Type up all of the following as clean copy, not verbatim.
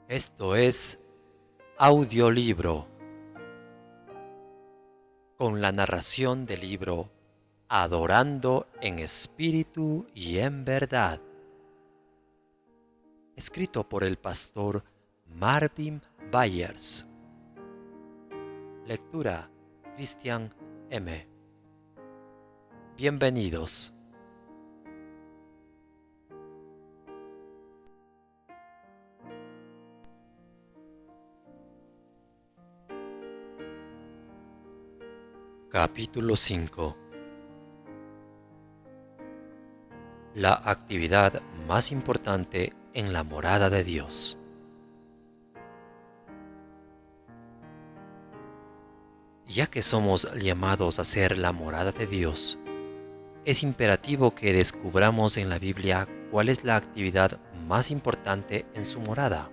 Esto es audiolibro, con la narración del libro Adorando en Espíritu y en Verdad, escrito por el pastor Marvin Byers. Lectura Christian M. Bienvenidos. Capítulo 5. La actividad más importante en la morada de Dios. Ya que somos llamados a ser la morada de Dios, es imperativo que descubramos en la Biblia cuál es la actividad más importante en su morada.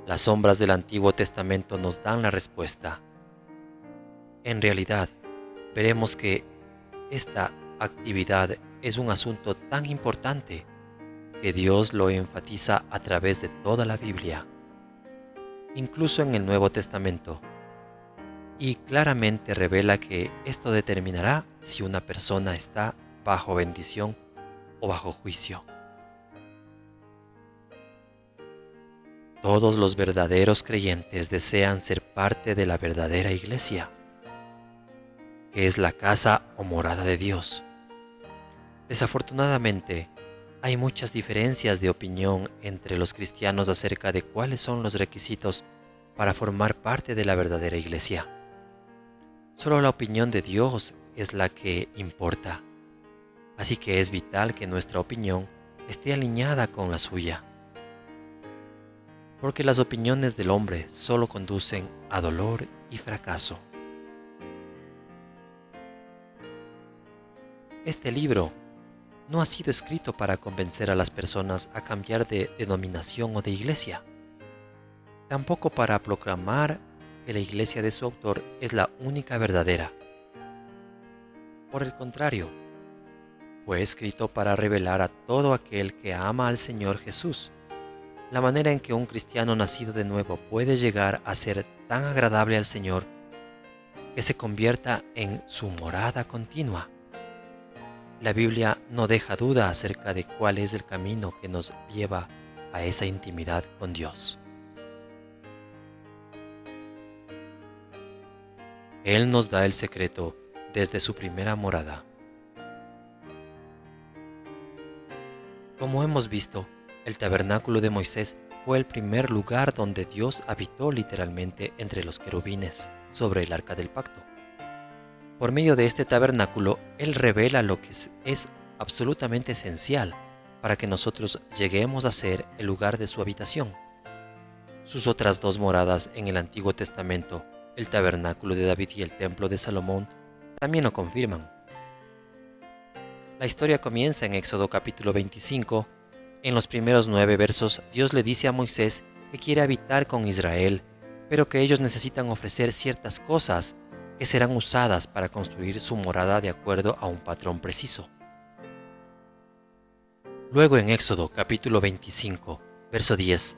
Las sombras del Antiguo Testamento nos dan la respuesta. En realidad, veremos que esta actividad es un asunto tan importante que Dios lo enfatiza a través de toda la Biblia, incluso en el Nuevo Testamento, y claramente revela que esto determinará si una persona está bajo bendición o bajo juicio. Todos los verdaderos creyentes desean ser parte de la verdadera iglesia, que es la casa o morada de Dios. Desafortunadamente, hay muchas diferencias de opinión entre los cristianos acerca de cuáles son los requisitos para formar parte de la verdadera iglesia. Solo la opinión de Dios es la que importa, así que es vital que nuestra opinión esté alineada con la suya, porque las opiniones del hombre solo conducen a dolor y fracaso. Este libro no ha sido escrito para convencer a las personas a cambiar de denominación o de iglesia, tampoco para proclamar que la iglesia de su autor es la única verdadera. Por el contrario, fue escrito para revelar a todo aquel que ama al Señor Jesús la manera en que un cristiano nacido de nuevo puede llegar a ser tan agradable al Señor que se convierta en su morada continua. La Biblia no deja duda acerca de cuál es el camino que nos lleva a esa intimidad con Dios. Él nos da el secreto desde su primera morada. Como hemos visto, el tabernáculo de Moisés fue el primer lugar donde Dios habitó literalmente entre los querubines sobre el arca del pacto. Por medio de este tabernáculo, Él revela lo que es absolutamente esencial para que nosotros lleguemos a ser el lugar de su habitación. Sus otras dos moradas en el Antiguo Testamento, el tabernáculo de David y el templo de Salomón, también lo confirman. La historia comienza en Éxodo capítulo 25. En los primeros 9 versos, Dios le dice a Moisés que quiere habitar con Israel, pero que ellos necesitan ofrecer ciertas cosas que serán usadas para construir su morada de acuerdo a un patrón preciso. Luego en Éxodo capítulo 25, verso 10,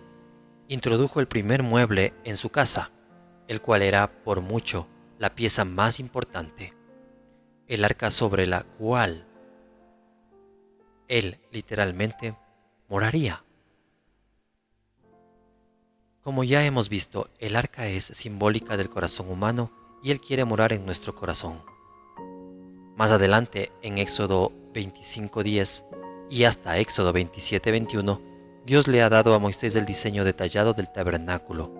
introdujo el primer mueble en su casa, el cual era por mucho la pieza más importante, el arca sobre la cual él literalmente moraría. Como ya hemos visto, el arca es simbólica del corazón humano y Él quiere morar en nuestro corazón. Más adelante, en Éxodo 25:10 y hasta Éxodo 27:21, Dios le ha dado a Moisés el diseño detallado del tabernáculo.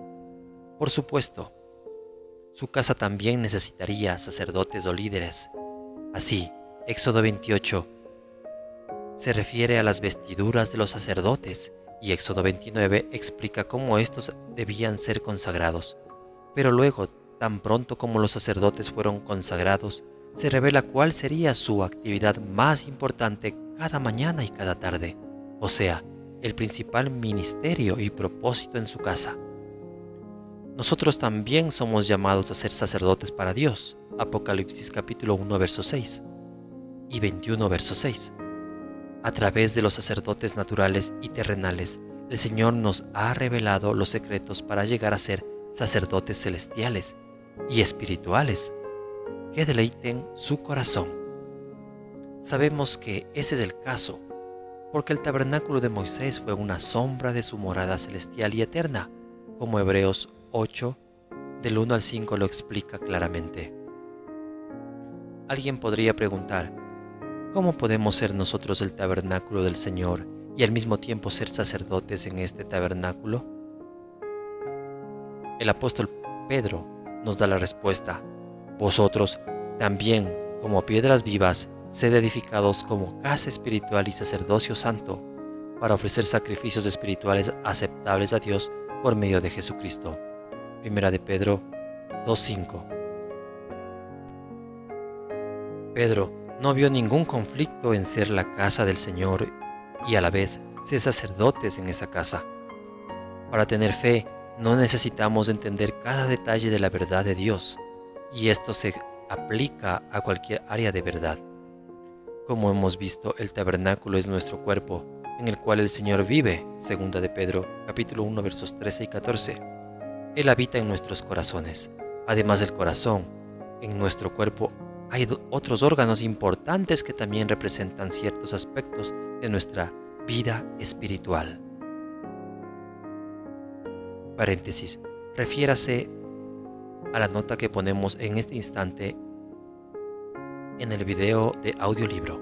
Por supuesto, su casa también necesitaría sacerdotes o líderes. Así, Éxodo 28 se refiere a las vestiduras de los sacerdotes y Éxodo 29 explica cómo estos debían ser consagrados. Pero luego, tan pronto como los sacerdotes fueron consagrados, se revela cuál sería su actividad más importante cada mañana y cada tarde, o sea, el principal ministerio y propósito en su casa. Nosotros también somos llamados a ser sacerdotes para Dios, Apocalipsis capítulo 1 verso 6 y 21 verso 6. A través de los sacerdotes naturales y terrenales, el Señor nos ha revelado los secretos para llegar a ser sacerdotes celestiales y espirituales que deleiten su corazón. Sabemos que ese es el caso, porque el tabernáculo de Moisés fue una sombra de su morada celestial y eterna, como Hebreos 8, del 1 al 5 lo explica claramente. Alguien podría preguntar, ¿cómo podemos ser nosotros el tabernáculo del Señor y al mismo tiempo ser sacerdotes en este tabernáculo? El apóstol Pedro nos da la respuesta: vosotros también, como piedras vivas, sed edificados como casa espiritual y sacerdocio santo, para ofrecer sacrificios espirituales aceptables a Dios por medio de Jesucristo. Primera de Pedro 2:5. Pedro no vio ningún conflicto en ser la casa del Señor y a la vez ser sacerdotes en esa casa. Para tener fe, no necesitamos entender cada detalle de la verdad de Dios, y esto se aplica a cualquier área de verdad. Como hemos visto, el tabernáculo es nuestro cuerpo, en el cual el Señor vive, segunda de Pedro, capítulo 1, versos 13 y 14. Él habita en nuestros corazones. Además del corazón, en nuestro cuerpo hay otros órganos importantes que también representan ciertos aspectos de nuestra vida espiritual. Paréntesis, refiérase a la nota que ponemos en este instante en el video de audiolibro.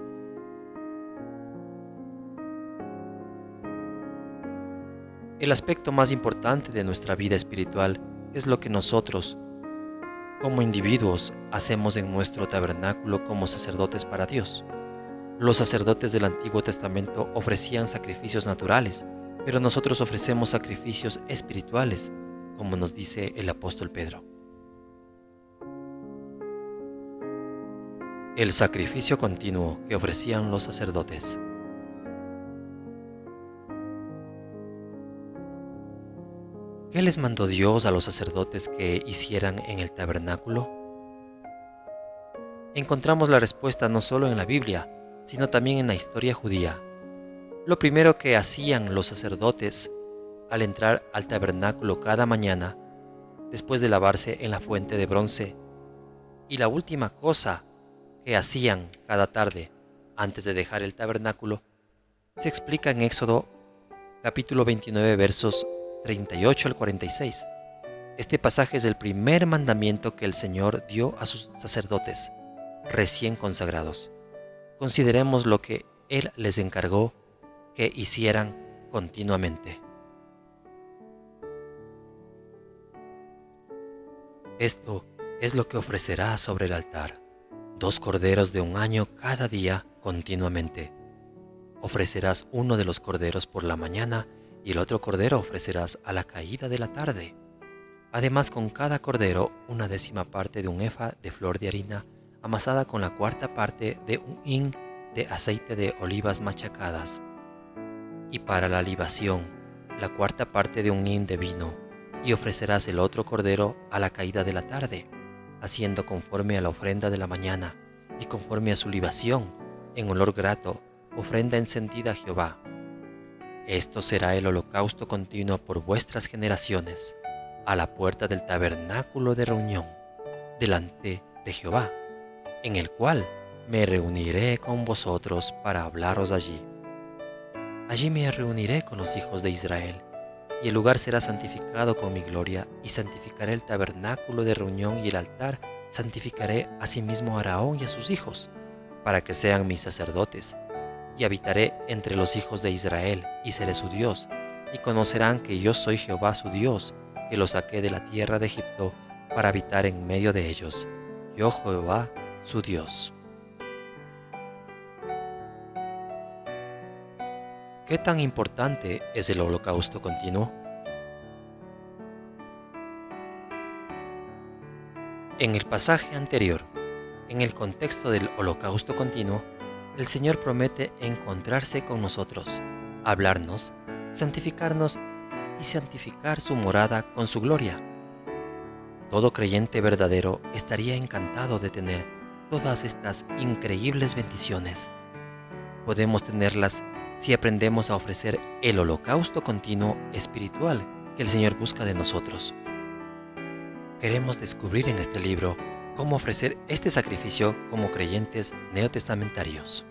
El aspecto más importante de nuestra vida espiritual es lo que nosotros, como individuos, hacemos en nuestro tabernáculo como sacerdotes para Dios. Los sacerdotes del Antiguo Testamento ofrecían sacrificios naturales, pero nosotros ofrecemos sacrificios espirituales, como nos dice el apóstol Pedro. El sacrificio continuo que ofrecían los sacerdotes. ¿Qué les mandó Dios a los sacerdotes que hicieran en el tabernáculo? Encontramos la respuesta no solo en la Biblia, sino también en la historia judía. Lo primero que hacían los sacerdotes al entrar al tabernáculo cada mañana, después de lavarse en la fuente de bronce, y la última cosa que hacían cada tarde antes de dejar el tabernáculo, se explica en Éxodo capítulo 29 versos 38 al 46. Este pasaje es el primer mandamiento que el Señor dio a sus sacerdotes recién consagrados. Consideremos lo que Él les encargó que hicieran continuamente. Esto es lo que ofrecerás sobre el altar: 2 corderos de 1 año cada día continuamente. Ofrecerás uno de los corderos por la mañana y el otro cordero ofrecerás a la caída de la tarde. Además, con cada cordero, 1/10 parte de un efa de flor de harina amasada con la 1/4 parte de un hin de aceite de olivas machacadas. Y para la libación, la 1/4 parte de un hin de vino, y ofrecerás el otro cordero a la caída de la tarde, haciendo conforme a la ofrenda de la mañana y conforme a su libación, en olor grato, ofrenda encendida a Jehová. Esto será el holocausto continuo por vuestras generaciones, a la puerta del tabernáculo de reunión, delante de Jehová, en el cual me reuniré con vosotros para hablaros allí. Allí me reuniré con los hijos de Israel, y el lugar será santificado con mi gloria, y santificaré el tabernáculo de reunión y el altar, santificaré asimismo a Aarón y a sus hijos, para que sean mis sacerdotes, y habitaré entre los hijos de Israel, y seré su Dios, y conocerán que yo soy Jehová su Dios, que los saqué de la tierra de Egipto, para habitar en medio de ellos, yo Jehová su Dios. ¿Qué tan importante es el holocausto continuo? En el pasaje anterior, en el contexto del holocausto continuo, el Señor promete encontrarse con nosotros, hablarnos, santificarnos y santificar su morada con su gloria. Todo creyente verdadero estaría encantado de tener todas estas increíbles bendiciones. podemos tenerlas si aprendemos a ofrecer el holocausto continuo espiritual que el Señor busca de nosotros. Queremos descubrir en este libro cómo ofrecer este sacrificio como creyentes neotestamentarios.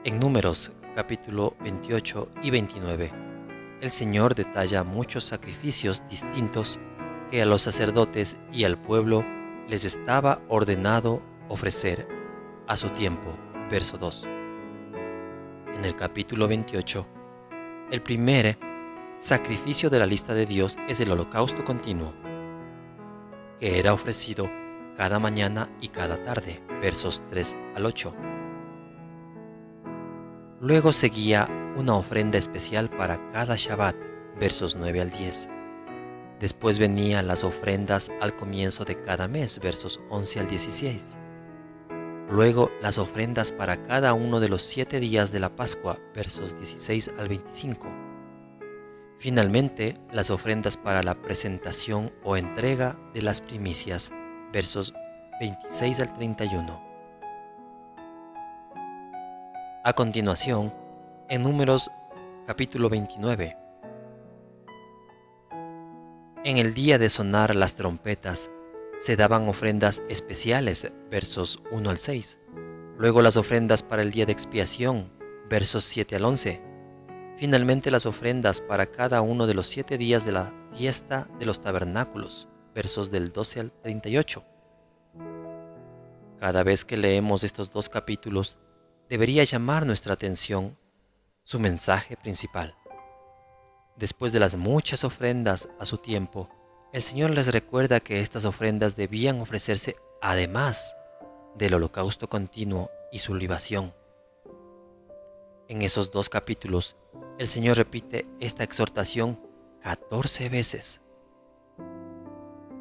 En Números capítulo 28 y 29, el Señor detalla muchos sacrificios distintos que a los sacerdotes y al pueblo les estaba ordenado ofrecer a su tiempo. Verso 2. En el capítulo 28, el primer sacrificio de la lista de Dios es el holocausto continuo, que era ofrecido cada mañana y cada tarde. Versos 3 al 8. Luego seguía una ofrenda especial para cada Shabbat. Versos 9 al 10. Después venían las ofrendas al comienzo de cada mes, versos 11 al 16. Luego las ofrendas para cada uno de los 7 días de la Pascua, versos 16 al 25. Finalmente, las ofrendas para la presentación o entrega de las primicias, versos 26 al 31. A continuación, en Números capítulo 29, en el día de sonar las trompetas, se daban ofrendas especiales, versos 1 al 6. Luego las ofrendas para el día de expiación, versos 7 al 11. Finalmente las ofrendas para cada uno de los 7 días de la fiesta de los tabernáculos, versos del 12 al 38. Cada vez que leemos estos dos capítulos, debería llamar nuestra atención su mensaje principal. Después de las muchas ofrendas a su tiempo, el Señor les recuerda que estas ofrendas debían ofrecerse además del holocausto continuo y su libación. En esos dos capítulos, el Señor repite esta exhortación 14 veces.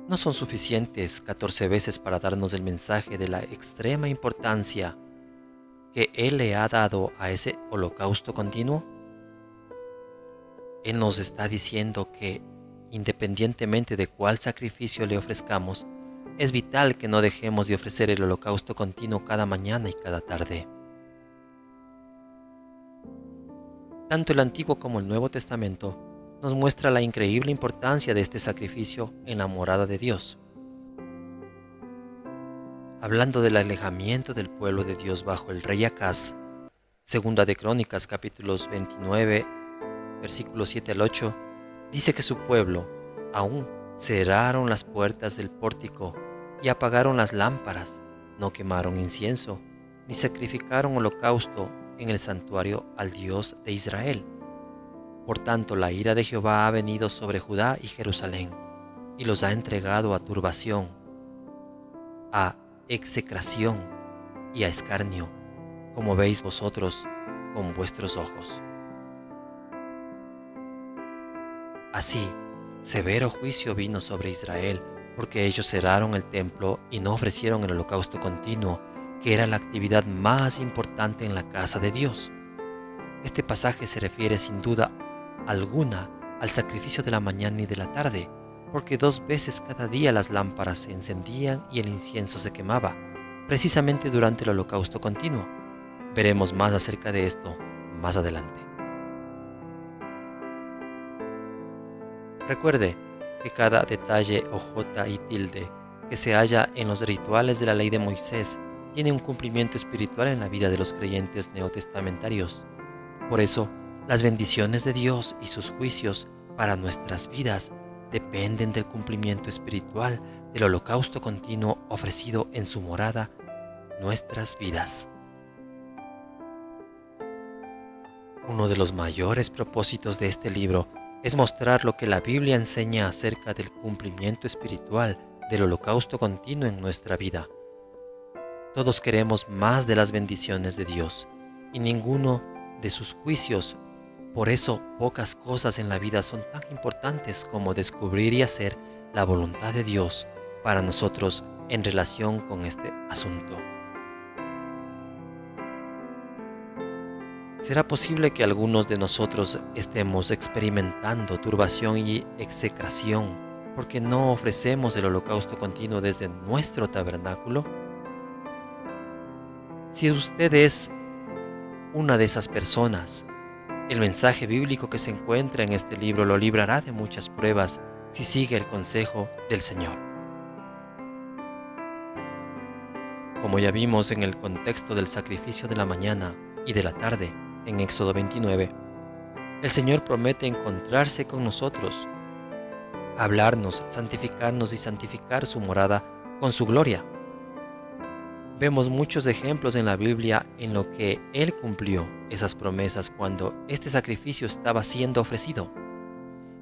No son suficientes 14 veces para darnos el mensaje de la extrema importancia que Él le ha dado a ese holocausto continuo. Él nos está diciendo que, independientemente de cuál sacrificio le ofrezcamos, es vital que no dejemos de ofrecer el holocausto continuo cada mañana y cada tarde. Tanto el Antiguo como el Nuevo Testamento nos muestra la increíble importancia de este sacrificio en la morada de Dios. Hablando del alejamiento del pueblo de Dios bajo el rey Acaz, Segunda de Crónicas capítulos 29, versículos 7 al 8, dice que su pueblo aún cerraron las puertas del pórtico y apagaron las lámparas, no quemaron incienso, ni sacrificaron holocausto en el santuario al Dios de Israel. Por tanto, la ira de Jehová ha venido sobre Judá y Jerusalén, y los ha entregado a turbación, a execración y a escarnio, como veis vosotros con vuestros ojos. Así, severo juicio vino sobre Israel, porque ellos cerraron el templo y no ofrecieron el holocausto continuo, que era la actividad más importante en la casa de Dios. Este pasaje se refiere sin duda alguna al sacrificio de la mañana y de la tarde, porque 2 veces cada día las lámparas se encendían y el incienso se quemaba, precisamente durante el holocausto continuo. Veremos más acerca de esto más adelante. Recuerde que cada detalle o jota y tilde que se halla en los rituales de la ley de Moisés tiene un cumplimiento espiritual en la vida de los creyentes neotestamentarios. Por eso, las bendiciones de Dios y sus juicios para nuestras vidas dependen del cumplimiento espiritual del holocausto continuo ofrecido en su morada, nuestras vidas. Uno de los mayores propósitos de este libro es mostrar lo que la Biblia enseña acerca del cumplimiento espiritual del holocausto continuo en nuestra vida. Todos queremos más de las bendiciones de Dios y ninguno de sus juicios. Por eso, pocas cosas en la vida son tan importantes como descubrir y hacer la voluntad de Dios para nosotros en relación con este asunto. ¿Será posible que algunos de nosotros estemos experimentando turbación y execración porque no ofrecemos el holocausto continuo desde nuestro tabernáculo? Si usted es una de esas personas, el mensaje bíblico que se encuentra en este libro lo librará de muchas pruebas si sigue el consejo del Señor. Como ya vimos en el contexto del sacrificio de la mañana y de la tarde en Éxodo 29, el Señor promete encontrarse con nosotros, hablarnos, santificarnos y santificar su morada con su gloria. Vemos muchos ejemplos en la Biblia en lo que Él cumplió esas promesas cuando este sacrificio estaba siendo ofrecido.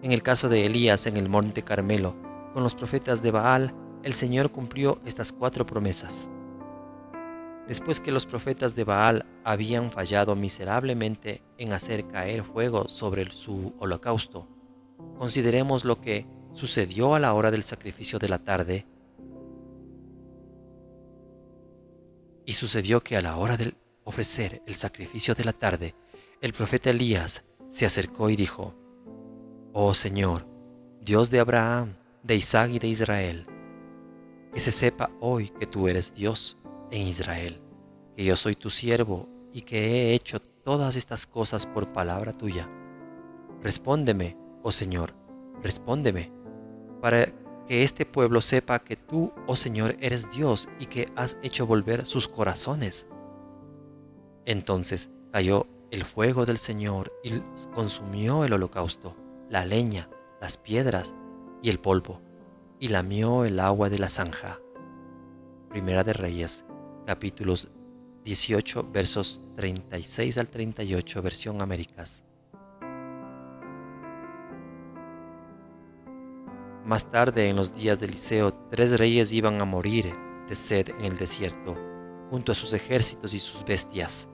En el caso de Elías en el Monte Carmelo, con los profetas de Baal, el Señor cumplió estas 4 promesas. Después que los profetas de Baal habían fallado miserablemente en hacer caer fuego sobre su holocausto, consideremos lo que sucedió a la hora del sacrificio de la tarde. Y sucedió que a la hora de ofrecer el sacrificio de la tarde, el profeta Elías se acercó y dijo: «Oh Señor, Dios de Abraham, de Isaac y de Israel, que se sepa hoy que tú eres Dios en Israel, que yo soy tu siervo y que he hecho todas estas cosas por palabra tuya. Respóndeme, oh Señor, respóndeme, para que este pueblo sepa que tú, oh Señor, eres Dios y que has hecho volver sus corazones». Entonces cayó el fuego del Señor y consumió el holocausto, la leña, las piedras y el polvo, y lamió el agua de la zanja. Primera de Reyes, capítulos 18, versos 36 al 38, versión Américas. Más tarde, en los días de Eliseo, 3 reyes iban a morir de sed en el desierto, junto a sus ejércitos y sus bestias.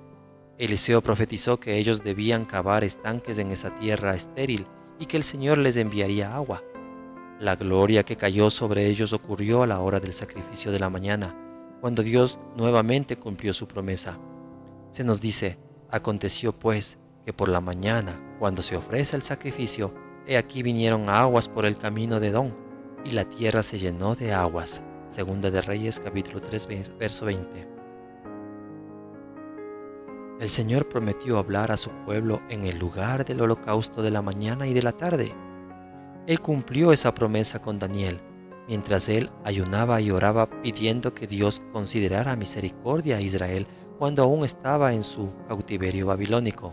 Eliseo profetizó que ellos debían cavar estanques en esa tierra estéril y que el Señor les enviaría agua. La gloria que cayó sobre ellos ocurrió a la hora del sacrificio de la mañana, cuando Dios nuevamente cumplió su promesa. Se nos dice: «Aconteció pues que por la mañana, cuando se ofrece el sacrificio, he aquí vinieron aguas por el camino de Edom, y la tierra se llenó de aguas». Segunda de Reyes, capítulo 3, verso 20. El Señor prometió hablar a su pueblo en el lugar del holocausto de la mañana y de la tarde. Él cumplió esa promesa con Daniel, mientras él ayunaba y oraba pidiendo que Dios considerara misericordia a Israel cuando aún estaba en su cautiverio babilónico.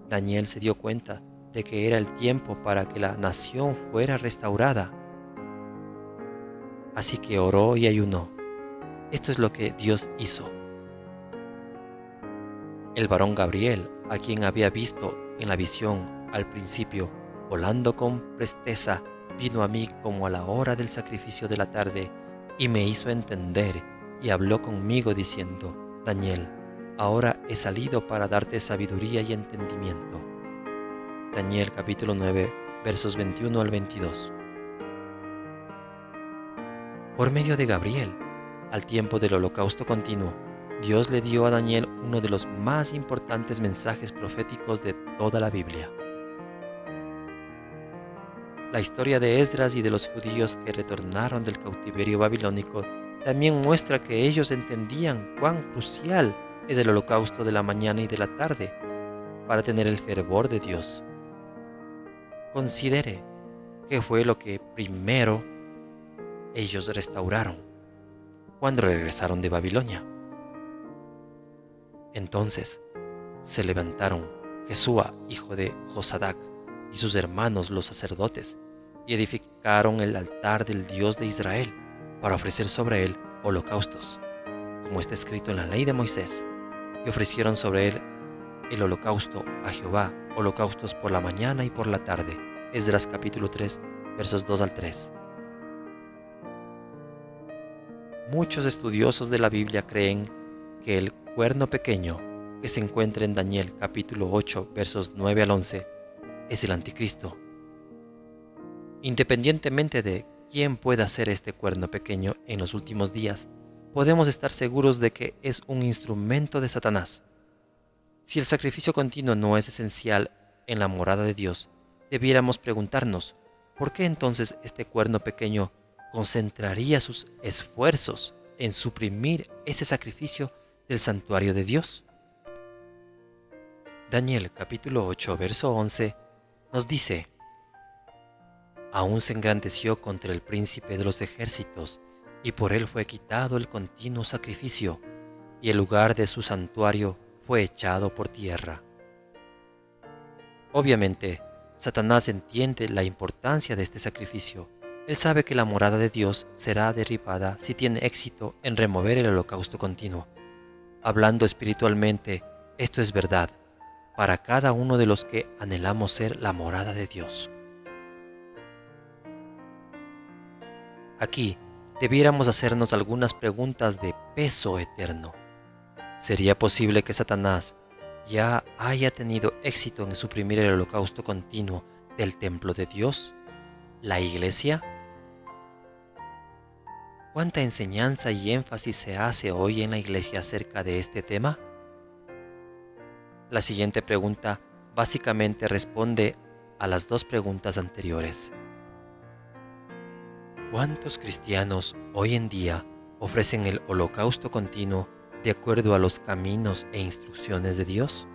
Daniel se dio cuenta de que era el tiempo para que la nación fuera restaurada. Así que oró y ayunó. Esto es lo que Dios hizo. El varón Gabriel, a quien había visto en la visión al principio, volando con presteza, vino a mí como a la hora del sacrificio de la tarde, y me hizo entender, y habló conmigo diciendo: «Daniel, ahora he salido para darte sabiduría y entendimiento». Daniel capítulo 9, versos 21 al 22. Por medio de Gabriel, al tiempo del holocausto continuo, Dios le dio a Daniel uno de los más importantes mensajes proféticos de toda la Biblia. La historia de Esdras y de los judíos que retornaron del cautiverio babilónico también muestra que ellos entendían cuán crucial es el holocausto de la mañana y de la tarde para tener el fervor de Dios. Considere qué fue lo que primero ellos restauraron cuando regresaron de Babilonia. Entonces se levantaron Jesúa, hijo de Josadac, y sus hermanos los sacerdotes, y edificaron el altar del Dios de Israel para ofrecer sobre él holocaustos, como está escrito en la ley de Moisés, y ofrecieron sobre él el holocausto a Jehová, holocaustos por la mañana y por la tarde. Esdras capítulo 3, versos 2 al 3. Muchos estudiosos de la Biblia creen que el cuerno pequeño que se encuentra en Daniel capítulo 8, versos 9 al 11, es el anticristo. Independientemente de quién pueda ser este cuerno pequeño en los últimos días, podemos estar seguros de que es un instrumento de Satanás. Si el sacrificio continuo no es esencial en la morada de Dios, debiéramos preguntarnos, ¿por qué entonces este cuerno pequeño concentraría sus esfuerzos en suprimir ese sacrificio del santuario de Dios. Daniel capítulo 8, verso 11 nos dice: Aún se engrandeció contra el príncipe de los ejércitos, y por él fue quitado el continuo sacrificio, y el lugar de su santuario fue echado por tierra. Obviamente, Satanás entiende la importancia de este sacrificio. Él sabe que la morada de Dios será derribada si tiene éxito en remover el holocausto continuo. Hablando espiritualmente, esto es verdad para cada uno de los que anhelamos ser la morada de Dios. Aquí debiéramos hacernos algunas preguntas de peso eterno. ¿Sería posible que Satanás ya haya tenido éxito en suprimir el holocausto continuo del templo de Dios, la iglesia? ¿Cuánta enseñanza y énfasis se hace hoy en la iglesia acerca de este tema? La siguiente pregunta básicamente responde a las dos preguntas anteriores. ¿Cuántos cristianos hoy en día ofrecen el holocausto continuo de acuerdo a los caminos e instrucciones de Dios?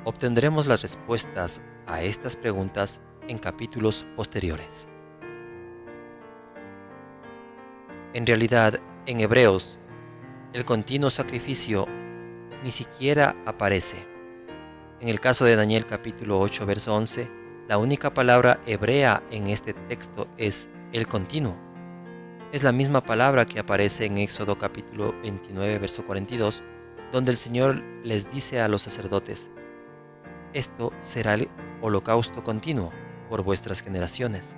Obtendremos las respuestas a estas preguntas en capítulos posteriores. En realidad, en Hebreos, el continuo sacrificio ni siquiera aparece. En el caso de Daniel capítulo 8, verso 11, la única palabra hebrea en este texto es el continuo. Es la misma palabra que aparece en Éxodo capítulo 29, verso 42, donde el Señor les dice a los sacerdotes: esto será el holocausto continuo por vuestras generaciones.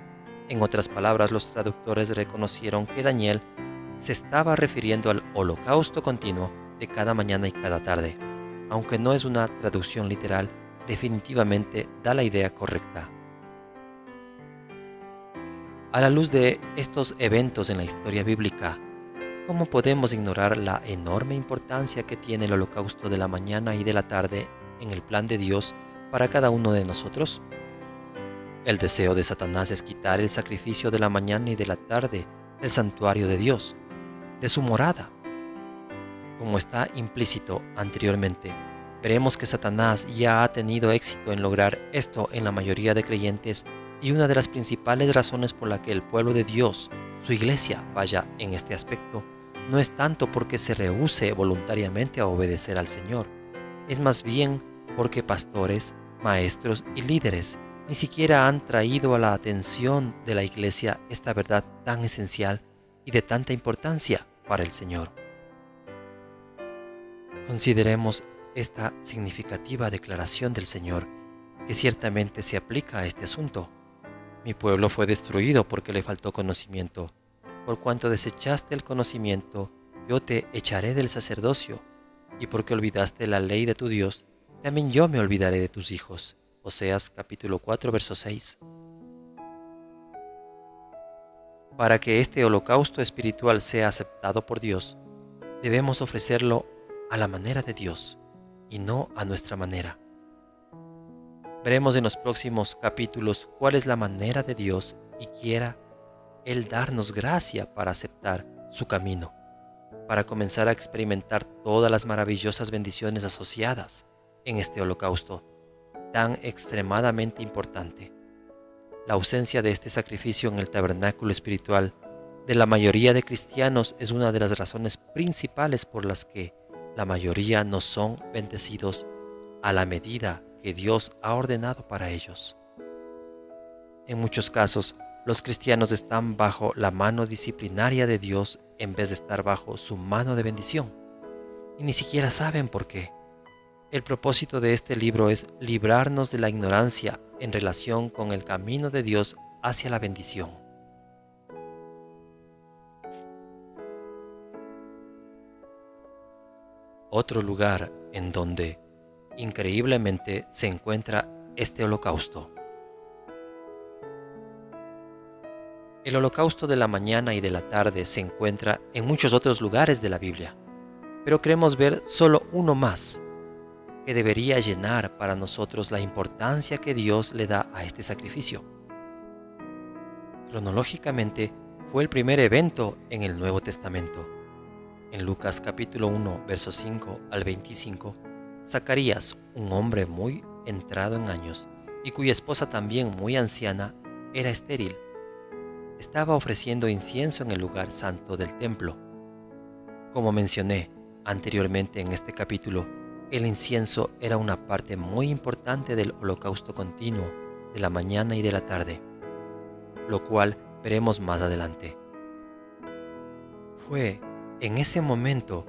En otras palabras, los traductores reconocieron que Daniel se estaba refiriendo al holocausto continuo de cada mañana y cada tarde. Aunque no es una traducción literal, definitivamente da la idea correcta. A la luz de estos eventos en la historia bíblica, ¿cómo podemos ignorar la enorme importancia que tiene el holocausto de la mañana y de la tarde en el plan de Dios para cada uno de nosotros? El deseo de Satanás es quitar el sacrificio de la mañana y de la tarde del santuario de Dios, de su morada. Como está implícito anteriormente, veremos que Satanás ya ha tenido éxito en lograr esto en la mayoría de creyentes, y una de las principales razones por la que el pueblo de Dios, su iglesia, falla en este aspecto, no es tanto porque se rehúse voluntariamente a obedecer al Señor, es más bien porque pastores, maestros y líderes ni siquiera han traído a la atención de la iglesia esta verdad tan esencial y de tanta importancia para el Señor. Consideremos esta significativa declaración del Señor, que ciertamente se aplica a este asunto. Mi pueblo fue destruido porque le faltó conocimiento. Por cuanto desechaste el conocimiento, yo te echaré del sacerdocio, y porque olvidaste la ley de tu Dios, también yo me olvidaré de tus hijos. Oseas capítulo 4, verso 6. Para que este holocausto espiritual sea aceptado por Dios, debemos ofrecerlo a la manera de Dios y no a nuestra manera. Veremos en los próximos capítulos cuál es la manera de Dios y quiera Él darnos gracia para aceptar su camino, para comenzar a experimentar todas las maravillosas bendiciones asociadas en este holocausto tan extremadamente importante. La ausencia de este sacrificio en el tabernáculo espiritual de la mayoría de cristianos es una de las razones principales por las que la mayoría no son bendecidos a la medida que Dios ha ordenado para ellos. En muchos casos, los cristianos están bajo la mano disciplinaria de Dios en vez de estar bajo su mano de bendición, y ni siquiera saben por qué. El propósito de este libro es librarnos de la ignorancia en relación con el camino de Dios hacia la bendición. Otro lugar en donde, increíblemente, se encuentra este holocausto. El holocausto de la mañana y de la tarde se encuentra en muchos otros lugares de la Biblia, pero queremos ver solo uno más, que debería llenar para nosotros la importancia que Dios le da a este sacrificio. Cronológicamente, fue el primer evento en el Nuevo Testamento. En Lucas capítulo 1, versos 5 al 25, Zacarías, un hombre muy entrado en años y cuya esposa también muy anciana era estéril, estaba ofreciendo incienso en el lugar santo del templo. Como mencioné anteriormente en este capítulo, el incienso era una parte muy importante del holocausto continuo de la mañana y de la tarde, lo cual veremos más adelante. Fue en ese momento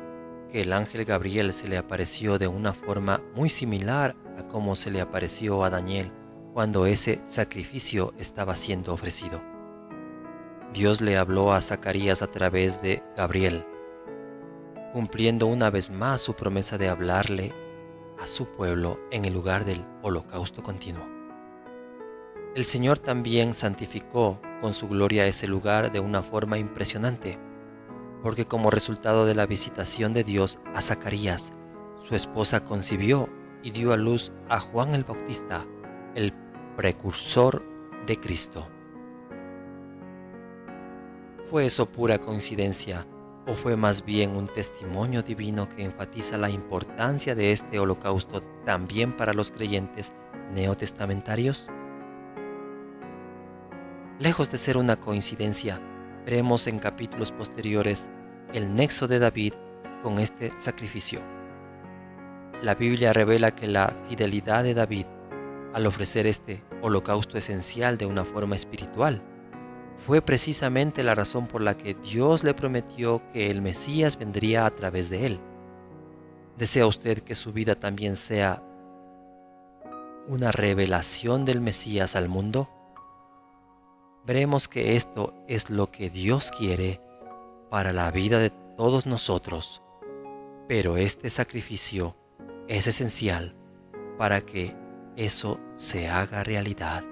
que el ángel Gabriel se le apareció de una forma muy similar a como se le apareció a Daniel cuando ese sacrificio estaba siendo ofrecido. Dios le habló a Zacarías a través de Gabriel, cumpliendo una vez más su promesa de hablarle a su pueblo en el lugar del holocausto continuo. El Señor también santificó con su gloria ese lugar de una forma impresionante, porque como resultado de la visitación de Dios a Zacarías, su esposa concibió y dio a luz a Juan el Bautista, el precursor de Cristo. ¿Fue eso pura coincidencia o fue más bien un testimonio divino que enfatiza la importancia de este holocausto también para los creyentes neotestamentarios? Lejos de ser una coincidencia, veremos en capítulos posteriores el nexo de David con este sacrificio. La Biblia revela que la fidelidad de David al ofrecer este holocausto esencial de una forma espiritual fue precisamente la razón por la que Dios le prometió que el Mesías vendría a través de él. ¿Desea usted que su vida también sea una revelación del Mesías al mundo? Veremos que esto es lo que Dios quiere para la vida de todos nosotros, pero este sacrificio es esencial para que eso se haga realidad.